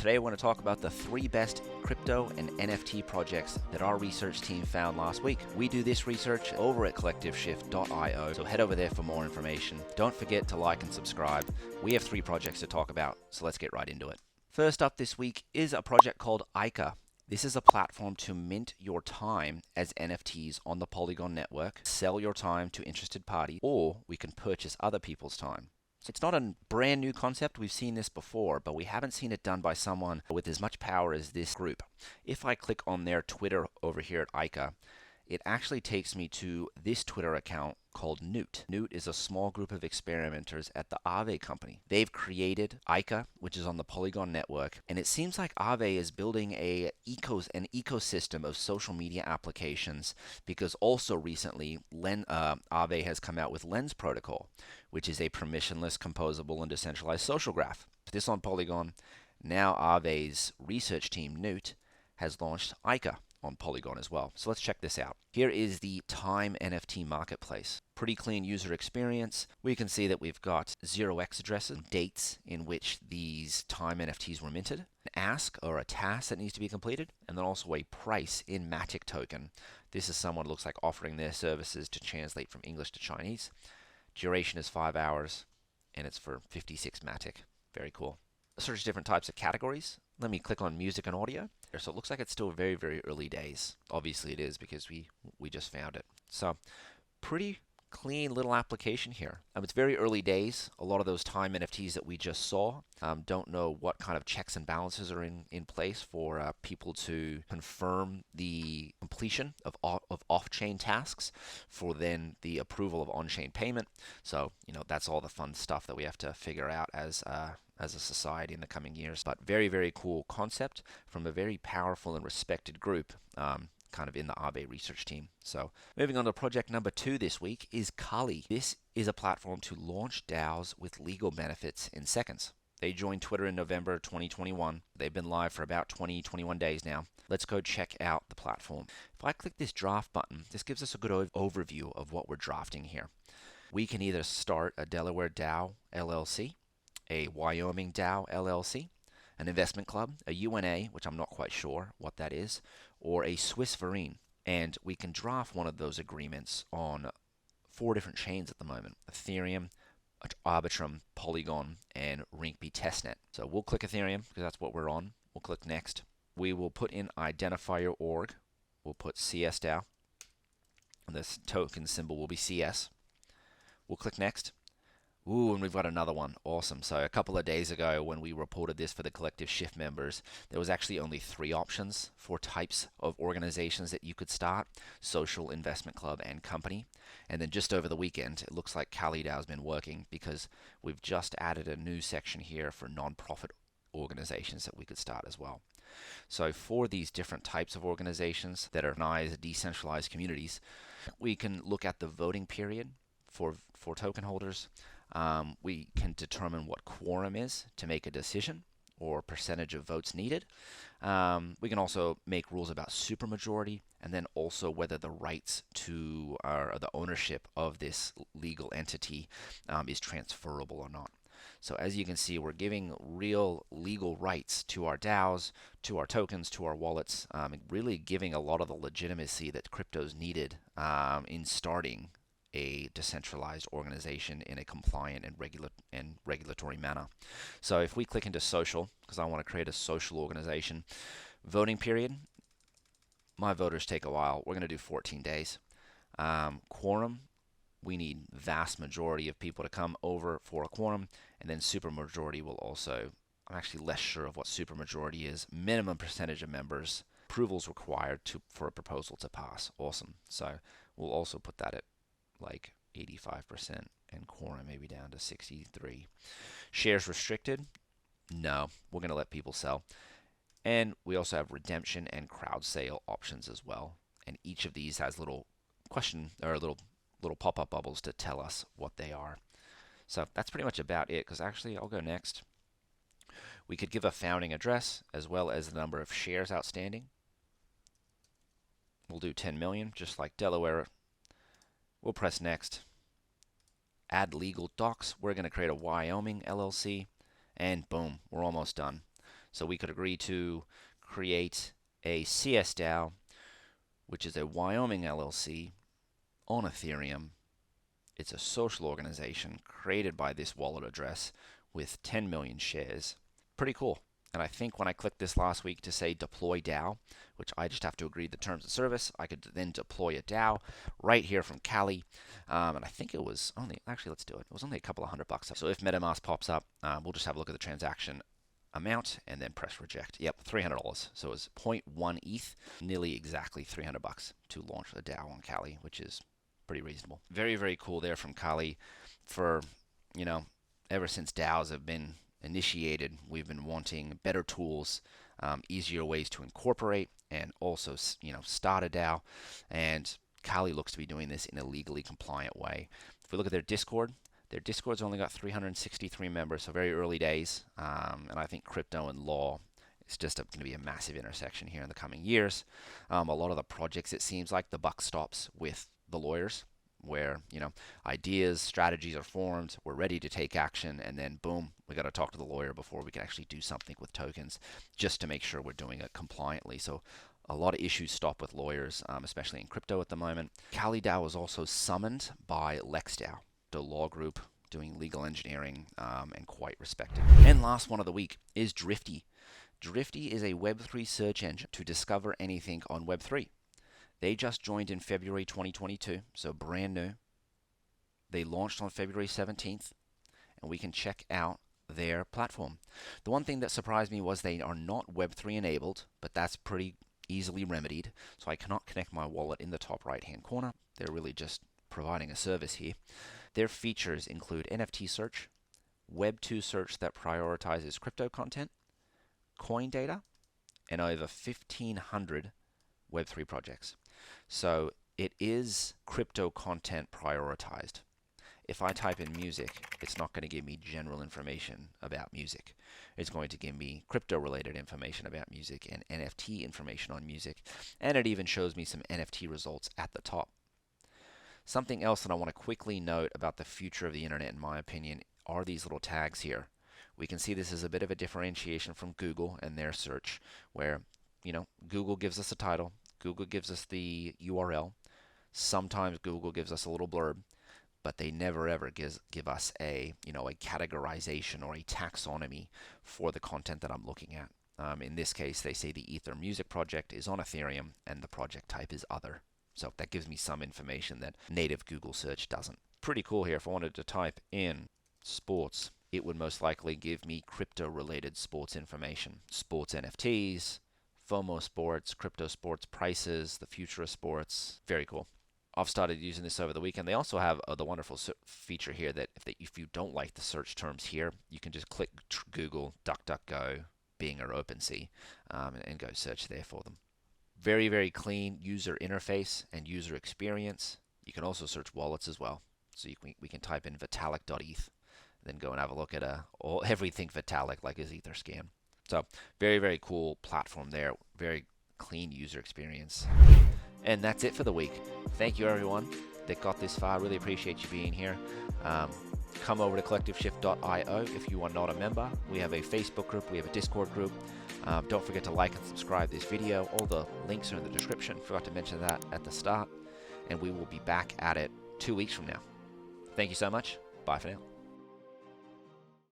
Today I want to talk about the 3 best crypto and NFT projects that our research team found last week. We do this research over at collectiveshift.io, so head over there for more information. Don't forget to like and subscribe. We have 3 projects to talk about, so let's get right into it. First up this week is a project called Aika. This is a platform to mint your time as NFTs on the Polygon network, sell your time to interested parties, or we can purchase other people's time. It's not a brand new concept. We've seen this before, but we haven't seen it done by someone with as much power as this group. If I click on their Twitter over here at Aika, it actually takes me to this Twitter account called Newt. Newt is a small group of experimenters at the Aave company. They've created Aika, which is on the Polygon network, and it seems like Aave is building an ecosystem of social media applications, because also recently Aave has come out with Lens Protocol, which is a permissionless, composable, and decentralized social graph. This on Polygon. Now Aave's research team, Newt, has launched Aika on Polygon as well. So let's check this out. Here is the Time NFT marketplace. Pretty clean user experience. We can see that we've got 0x addresses, dates in which these Time NFTs were minted, an ask or a task that needs to be completed, and then also a price in Matic token. This is someone who looks like offering their services to translate from English to Chinese. Duration is 5 hours, and it's for 56 Matic. Very cool. Search different types of categories. Let me click on music and audio. So it looks like it's still very, very early days. Obviously it is, because we just found it. So pretty clean little application here. It's very early days. A lot of those Time NFTs that we just saw, don't know what kind of checks and balances are in place for people to confirm the completion of off-chain tasks for then the approval of on-chain payment. So, that's all the fun stuff that we have to figure out as a society in the coming years. But very, very cool concept from a very powerful and respected group, kind of in the Aave research team. So moving on to project number 2 this week is Kali. This is a platform to launch DAOs with legal benefits in seconds. They joined Twitter in November 2021. They've been live for about 21 days now. Let's go check out the platform. If I click this draft button, this gives us a good overview of what we're drafting here. We can either start a Delaware DAO LLC, a Wyoming DAO LLC, an investment club, a UNA, which I'm not quite sure what that is, or a Swiss Verein. And we can draft one of those agreements on 4 different chains at the moment: Ethereum, Arbitrum, Polygon, and Rinkeby testnet. So we'll click Ethereum because that's what we're on. We'll click next. We will put in identifier org. We'll put CSDAO. And this token symbol will be CS. We'll click next. Ooh, and we've got another one. Awesome. So a couple of days ago when we reported this for the Collective Shift members, there was actually only 3 options for types of organizations that you could start: social, investment club, and company. And then just over the weekend, it looks like KaliDAO has been working, because we've just added a new section here for non-profit organizations that we could start as well. So for these different types of organizations that are organized, decentralized communities, we can look at the voting period for token holders. We can determine what quorum is to make a decision, or percentage of votes needed. We can also make rules about supermajority, and then also whether the rights to or the ownership of this legal entity is transferable or not. So as you can see, we're giving real legal rights to our DAOs, to our tokens, to our wallets, really giving a lot of the legitimacy that crypto's needed in starting a decentralized organization in a compliant and regulatory manner. So if we click into social, because I want to create a social organization, voting period, my voters take a while. We're going to do 14 days. Quorum, we need vast majority of people to come over for a quorum, and then supermajority will also, I'm actually less sure of what supermajority is. Minimum percentage of members, approvals required for a proposal to pass. Awesome. So we'll also put that at like 85%, and quorum maybe down to 63. Shares restricted? No, we're going to let people sell. And we also have redemption and crowd sale options as well. And each of these has little question or little pop-up bubbles to tell us what they are. So that's pretty much about it, because actually I'll go next. We could give a founding address as well as the number of shares outstanding. We'll do 10 million, just like Delaware. We'll press next. Add legal docs. We're going to create a Wyoming LLC, and boom, we're almost done. So we could agree to create a CSDAO, which is a Wyoming LLC on Ethereum. It's a social organization created by this wallet address with 10 million shares. Pretty cool. And I think when I clicked this last week to say deploy DAO, which I just have to agree the terms of service, I could then deploy a DAO right here from Cali. And I think it was only, actually let's do it. It was only a couple of $100. So if MetaMask pops up, we'll just have a look at the transaction amount and then press reject. Yep, $300. So it was 0.1 ETH, nearly exactly $300 to launch a DAO on Cali, which is pretty reasonable. Very, very cool there from Kali. For, ever since DAOs have been initiated, we've been wanting better tools, easier ways to incorporate and also, start a DAO. And Kali looks to be doing this in a legally compliant way. If we look at their Discord's only got 363 members, so very early days. And I think crypto and law is just going to be a massive intersection here in the coming years. A lot of the projects, it seems like the buck stops with the lawyers, where ideas, strategies are formed, we're ready to take action, and then boom, we got to talk to the lawyer before we can actually do something with tokens, just to make sure we're doing it compliantly. So a lot of issues stop with lawyers, especially in crypto at the moment. Kali DAO was also summoned by LexDAO, the law group doing legal engineering, and quite respected. And last one of the week is Drifty. Drifty is a Web3 search engine to discover anything on Web3. They just joined in February 2022, so brand new. They launched on February 17th, and we can check out their platform. The one thing that surprised me was they are not Web3 enabled, but that's pretty easily remedied. So I cannot connect my wallet in the top right-hand corner. They're really just providing a service here. Their features include NFT search, Web2 search that prioritizes crypto content, coin data, and over 1,500 Web3 projects. So it is crypto content prioritized. If I type in music, it's not going to give me general information about music. It's going to give me crypto related information about music and NFT information on music. And it even shows me some NFT results at the top. Something else that I want to quickly note about the future of the internet, in my opinion, are these little tags here. We can see this is a bit of a differentiation from Google and their search, where Google gives us a title, Google gives us the URL. Sometimes Google gives us a little blurb, but they never ever give us a categorization or a taxonomy for the content that I'm looking at. In this case, they say the Ether Music project is on Ethereum and the project type is other. So that gives me some information that native Google search doesn't. Pretty cool here. If I wanted to type in sports, it would most likely give me crypto related sports information, sports NFTs, FOMO sports, crypto sports prices, the future of sports. Very cool. I've started using this over the weekend. They also have the wonderful feature here that if you don't like the search terms here, you can just click Google, DuckDuckGo, Bing, or OpenSea, and go search there for them. Very, very clean user interface and user experience. You can also search wallets as well. So we can type in Vitalik.eth, then go and have a look at everything Vitalik, like his Etherscan. So very, very cool platform there. Very clean user experience. And that's it for the week. Thank you everyone that got this far. Really appreciate you being here. Come over to collectiveshift.io if you are not a member. We have a Facebook group. We have a Discord group. Don't forget to like and subscribe this video. All the links are in the description. Forgot to mention that at the start. And we will be back at it 2 weeks from now. Thank you so much. Bye for now.